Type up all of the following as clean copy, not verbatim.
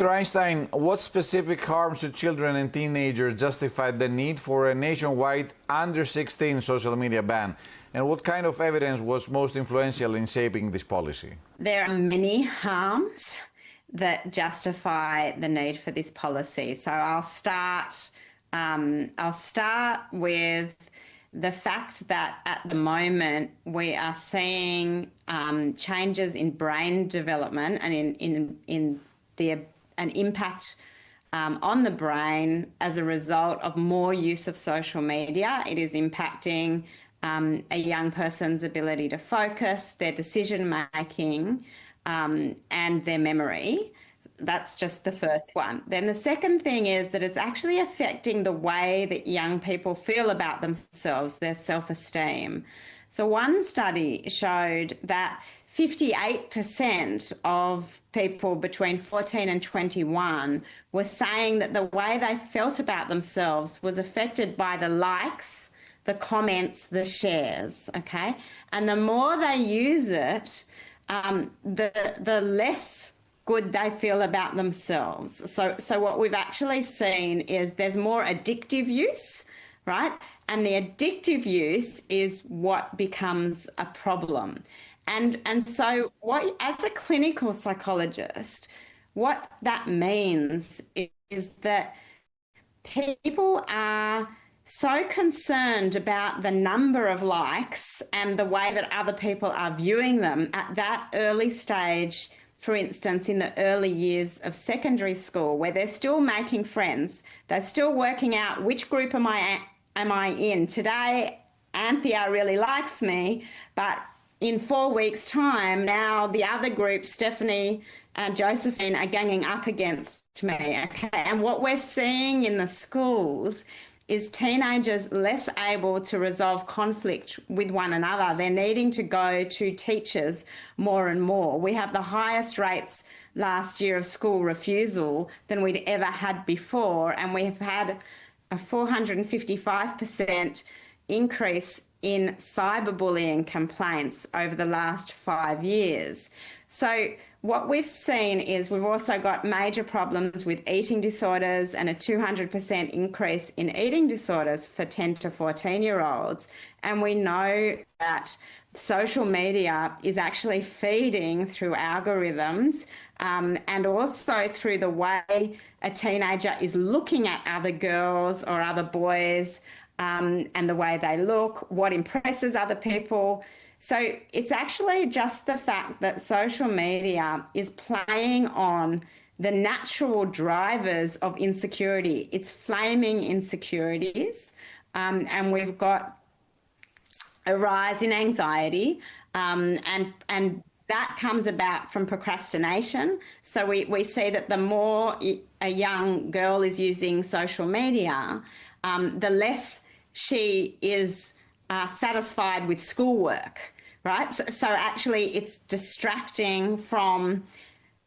Dr. Einstein, what specific harms to children and teenagers justified the need for a nationwide under 16 social media ban? And what kind of evidence was most influential in shaping this policy? There are many harms that justify the need for this policy. So I'll start with the fact that at the moment we are seeing changes in brain development and an impact on the brain as a result of more use of social media. It is impacting a young person's ability to focus, their decision making, and their memory. That's just the first one. Then the second thing is that it's actually affecting the way that young people feel about themselves, their self-esteem. So one study showed that 58% of people between 14 and 21 were saying that the way they felt about themselves was affected by the likes, the comments, the shares, okay? And the more they use it, the less good they feel about themselves. So what we've actually seen is there's more addictive use, right? And the addictive use is what becomes a problem. And so what, as a clinical psychologist, what that means is that people are so concerned about the number of likes and the way that other people are viewing them at that early stage. For instance, in the early years of secondary school, where they're still making friends, they're still working out which group am I in. Today, Anthea really likes me, but in 4 weeks' time, now the other group, Stephanie and Josephine, are ganging up against me. Okay, and what we're seeing in the schools is teenagers less able to resolve conflict with one another. They're needing to go to teachers more and more. We have the highest rates last year of school refusal than we'd ever had before, and we've had a 455% increase in cyberbullying complaints over the last 5 years. So what we've seen is we've also got major problems with eating disorders and a 200% increase in eating disorders for 10 to 14-year-olds. And we know that social media is actually feeding through algorithms and also through the way a teenager is looking at other girls or other boys and the way they look, what impresses other people. So it's actually just the fact that social media is playing on the natural drivers of insecurity. It's flaming insecurities, and we've got a rise in anxiety, and that comes about from procrastination. So we see that the more a young girl is using social media, the less she is satisfied with schoolwork, right? So actually it's distracting from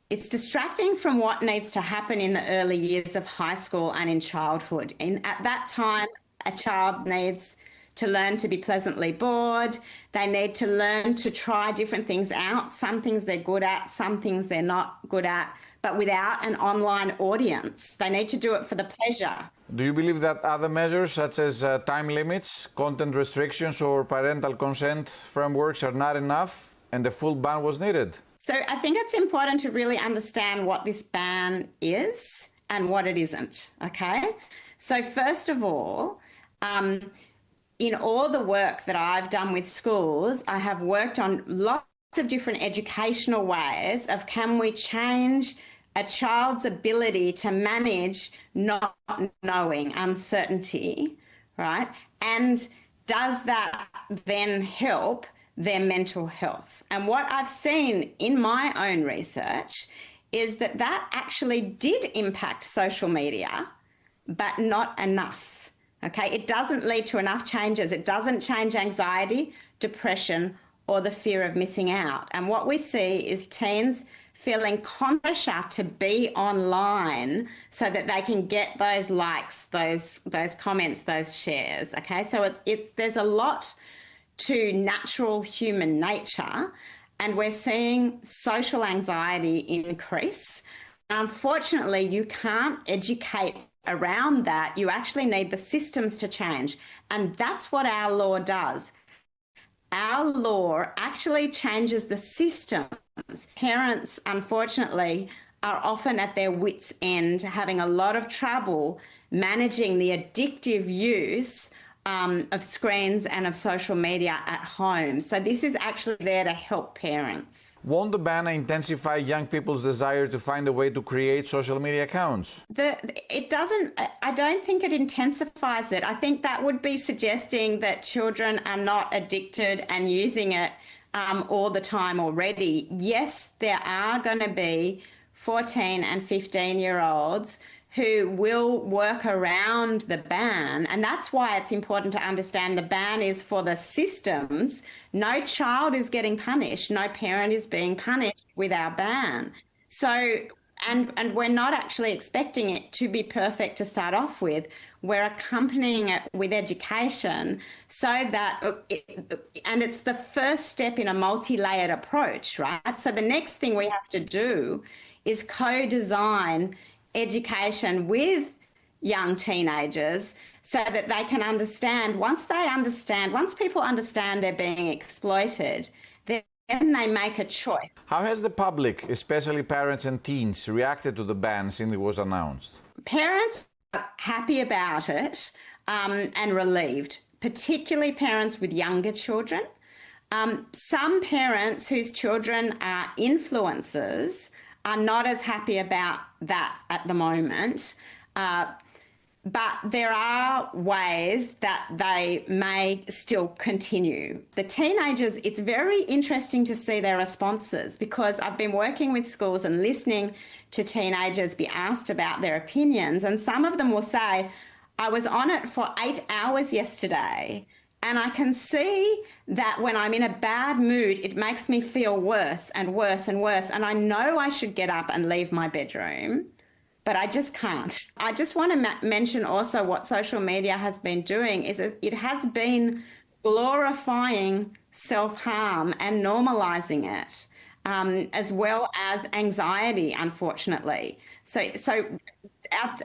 what needs to happen in the early years of high school and in childhood. And at that time, a child needs to learn to be pleasantly bored. They need to learn to try different things out. Some things they're good at, some things they're not good at, but without an online audience. They need to do it for the pleasure. Do you believe that other measures such as time limits, content restrictions or parental consent frameworks are not enough and a full ban was needed? So I think it's important to really understand what this ban is and what it isn't, okay? So first of all, in all the work that I've done with schools, I have worked on lots of different educational ways of can we change a child's ability to manage not knowing, uncertainty, right? And does that then help their mental health? And what I've seen in my own research is that that actually did impact social media, but not enough. Okay, it doesn't lead to enough changes. It doesn't change anxiety, depression, or the fear of missing out. And what we see is teens feeling pressure to be online so that they can get those likes, those comments, those shares. Okay, so there's a lot to natural human nature, and we're seeing social anxiety increase. unfortunately, you can't educate around that. You actually need the systems to change. And that's what our law does. Our law actually changes the systems. Parents, unfortunately, are often at their wits' end, having a lot of trouble managing the addictive use of screens and of social media at home. So this is actually there to help parents. Won't the ban intensify young people's desire to find a way to create social media accounts? It doesn't, I don't think it intensifies it. I think that would be suggesting that children are not addicted and using it all the time already. Yes, there are going to be 14 and 15-year-olds who will work around the ban, and that's why it's important to understand the ban is for the systems. No child is getting punished, no parent is being punished with our ban. So, and we're not actually expecting it to be perfect to start off with. We're accompanying it with education so that, and it's the first step in a multi-layered approach, right? So the next thing we have to do is co-design education with young teenagers so that they can understand, once people understand they're being exploited, then they make a choice. How has the public, especially parents and teens, reacted to the ban since it was announced? Parents are happy about it and relieved, particularly parents with younger children. Some parents whose children are influencers are not as happy about that at the moment, but there are ways that they may still continue. The teenagers, it's very interesting to see their responses, because I've been working with schools and listening to teenagers be asked about their opinions, and some of them will say, I was on it for 8 hours yesterday, and I can see that when I'm in a bad mood, it makes me feel worse and worse and worse. And I know I should get up and leave my bedroom, but I just can't. I just want to mention also what social media has been doing is it has been glorifying self-harm and normalizing it, as well as anxiety, unfortunately. So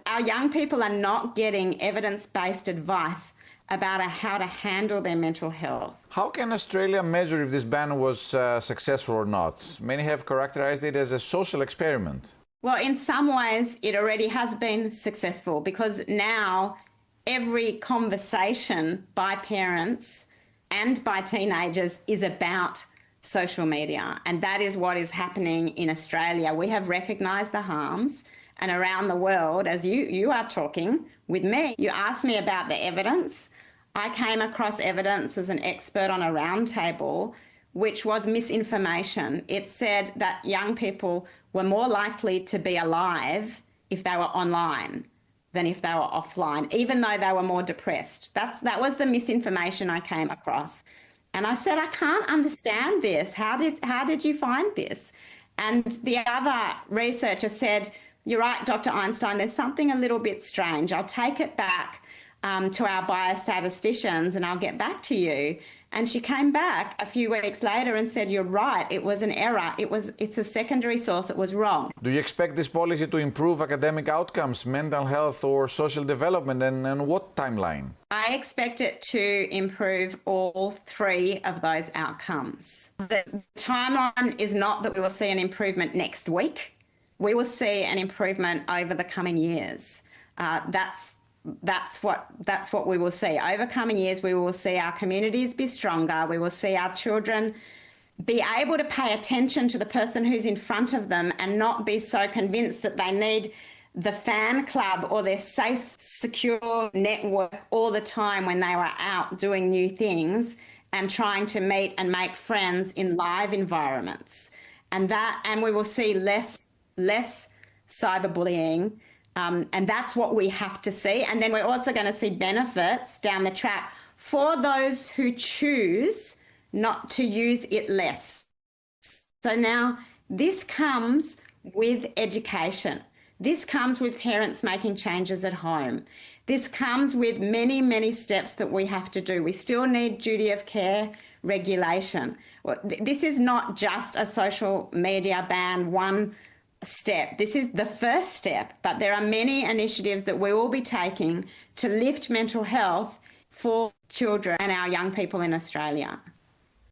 our young people are not getting evidence-based advice about how to handle their mental health. How can Australia measure if this ban was successful or not? Many have characterized it as a social experiment. Well, in some ways, it already has been successful, because now every conversation by parents and by teenagers is about social media. And that is what is happening in Australia. We have recognised the harms, and around the world, as you are talking with me, you asked me about the evidence. I came across evidence as an expert on a roundtable, which was misinformation. It said that young people were more likely to be alive if they were online than if they were offline, even though they were more depressed. That was the misinformation I came across. And I said, I can't understand this. How did you find this? And the other researcher said, you're right, Dr. Einstein, there's something a little bit strange. I'll take it back to our biostatisticians and I'll get back to you. And she came back a few weeks later and said, you're right, it was an error. It's a secondary source, it was wrong. Do you expect this policy to improve academic outcomes, mental health or social development, and what timeline? I expect it to improve all three of those outcomes. The timeline is not that we will see an improvement next week. We will see an improvement over the coming years. That's what we will see. Over coming years, we will see our communities be stronger. We will see our children be able to pay attention to the person who's in front of them and not be so convinced that they need the fan club or their safe, secure network all the time when they were out doing new things and trying to meet and make friends in live environments. And we will see less cyberbullying. And that's what we have to see. And then we're also going to see benefits down the track for those who choose not to use it less. So now this comes with education. This comes with parents making changes at home. This comes with many, many steps that we have to do. We still need duty of care regulation. This is not just a social media ban, one step. This is the first step, but there are many initiatives that we will be taking to lift mental health for children and our young people in Australia.